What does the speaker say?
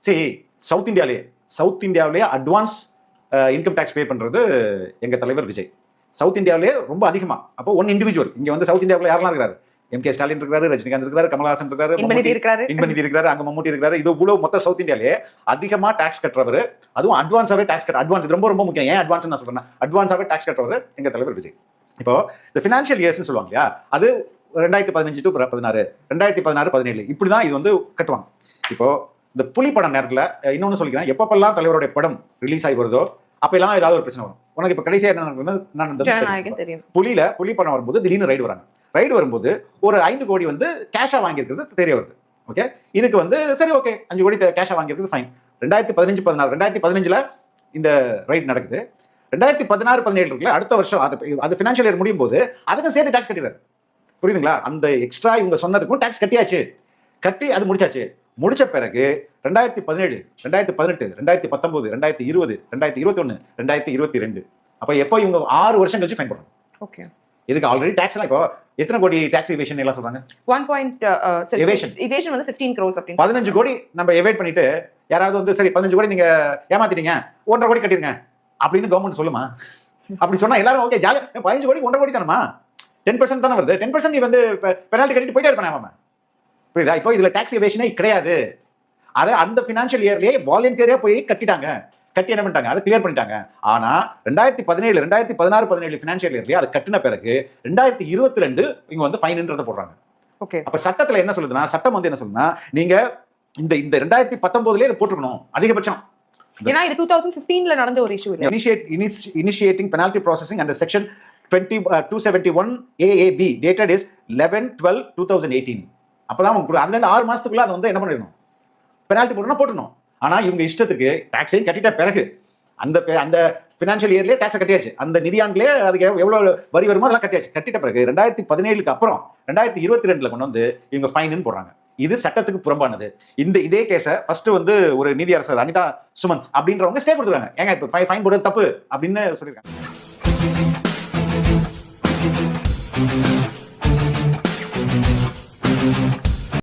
சரி, சவுத் இந்தியாவிலேயே advance income tax பே பண்றது எங்க தலைவர் விஜய். சவுத் இந்தியாவிலேயே ரொம்ப அதிகமா. அப்போ ஒன் இண்டிவிஜுவல் இங்க வந்து சவுத் இந்தியாவில் யாரெல்லாம் இருக்காரு? எம்.கே. ஸ்டாலின் இருக்காரு, ரஜினிகாந்த் இருக்காரு, கமலஹாசன் இருக்காரு, இன்பநிதி இருக்காரு, அங்க மம்முட்டி இருக்காரு. இது இவ்வளவு மொத்த சவுத் இந்தியாவிலேயே அதிகமா டாக்ஸ் கட்டுறவர், அதுவும் அட்வான்ஸாவே டாக்ஸ் கட்ட. அட்வான்ஸ் ரொம்ப ரொம்ப முக்கியம். ஏன் அட்வான்ஸ் நான் சொல்றேன்? அட்வான்ஸாவே டாக்ஸ் கட்டுறவர் எங்க தலைவர் விஜய். இப்போ இந்த ஃபினான்ஷியல் இயர்ஸ்னு சொல்லுவாங்க இல்லையா, அது 2015 டு 16, 2016, 17 இப்படிதான் இது வந்து கட்டுவாங்க. இப்போ இந்த புலி படம் நேரத்துல இன்னொன்னு சொல்லிக்கிறேன், எப்பப்பெல்லாம் தலைவருடைய படம் ரிலீஸ் ஆகி வருதோ அப்பெல்லாம் ஏதாவது ஒரு பிரச்சனை வரும். உனக்கு இப்ப கடைசியா என்ன, புலி படம் வரும்போது திடீர்னு ரைடு வரும்போது ஒரு 5 கோடி வந்து கேஷா வாங்கியிருக்கிறது தெரிய வருது. ஓகே, இதுக்கு வந்து சரி ஓகே 5 கோடி கேஷா வாங்கியிருக்கிறது ஃபைன். 2015, 16, 2015 இந்த ரைடு நடக்குது. 2016, 17 இருக்குல்ல, அடுத்த வருஷம் அது ஃபினான்ஷியல் இயர் முடியும் போது அதுக்கும் சேர்த்து டாக்ஸ் கட்டிடுறாரு. புரியுதுங்களா? அந்த எக்ஸ்ட்ரா இவங்க சொன்னதுக்கும் டாக்ஸ் கட்டியாச்சு. கட்டி அது முடிச்சாச்சு. முடிச்ச பிறகு 2017, 2018, 2019, 2020, 2021, 2022 அப்ப எப்போ இவங்க 6 வருஷம் கழிச்சு ஃபைன் போடுறாங்க. ஓகே, இதுக்கு ஆல்ரெடி டாக்ஸ் எல்லாம் இப்போ எத்தனை கோடி டாக்ஸ் எவேஷன் எல்லாம் சொல்றாங்க? 1 எவேஷன் வந்து 15 crores அப்படி. 15 கோடி நம்ம எவேட் பண்ணிட்டு யாராவது வந்து சரி 15 கோடி நீங்க ஏமாத்திட்டீங்க, 1.5 கோடி கட்டிருங்க அப்படின்னு கவர்மெண்ட் சொல்லுமா? அப்படி சொன்னா எல்லாரும் ஓகே ஜாலியா 15 கோடி 1.5 கோடி தானமா, 10% தானே வருது. 10% நீ வந்து பெனால்டி கட்டிட்டு போயிட்டே இருப்பானே அவன். புரியுதா? இப்போ இதுல டாக்ஸ் எவேஷனே கிடையாது. அதை அந்த ஃபினான்ஷியல் இயர்லயே வாலண்டியரா போய் கட்டிட்டாங்க. கட்டி என்ன பண்ணிட்டாங்க, அதை கிளியர் பண்ணிட்டாங்க. ஆனா 2017, 2016, 17 ஃபினான்ஷியல் இயர்லயே அதை கட்டின பிறகு 2022 இங்க வந்து ஃபைன்ன்றத போடுறாங்க. ஓகே, அப்ப சட்டத்துல என்ன சொல்லுதுன்னா, சட்டம் வந்து என்ன சொல்லுதுன்னா, நீங்க இந்த 2019லயே இதை போட்டுக்கணும் அதிகபட்சம். ஏன்னா இது 2015ல நடந்த ஒரு இஷ்யூ இல்ல. Initiating penalty processing under section 271 AAB dated is 11/12/2018. அப்பதான் அதுல இருந்து 6 மாசத்துக்குள்ள அதை வந்து என்ன பண்ணிடணும், பெனால்டி போட்டணும். ஆனா இவங்க இஷ்டத்துக்கு டாக்ஸையும் கட்டிட்ட பிறகு அந்த ஃபினான்ஷியல் இயர்லயே டாக்ஸ் கட்டியாச்சு. அந்த நிதியாண்டிலே அதுக்கு எவ்வளவு வரி வருமோ அதெல்லாம் கட்டியாச்சு. கட்டிட்ட பிறகு 2017க்கு அப்புறம் 2022ல கொண்டு வந்து இவங்க ஃபைன் போடுறாங்க. இது சட்டத்துக்கு புறம்பானது. இதே கேஸ ஃபர்ஸ்ட் வந்து ஒரு நீதியரசர் அனிதா சுமந்த் அப்படின்றவங்க ஸ்டே கொடுத்துருக்காங்க. ஏங்க இப்ப ஃபைன் போடுறது தப்பு அப்படின்னு சொல்லியிருக்காங்க.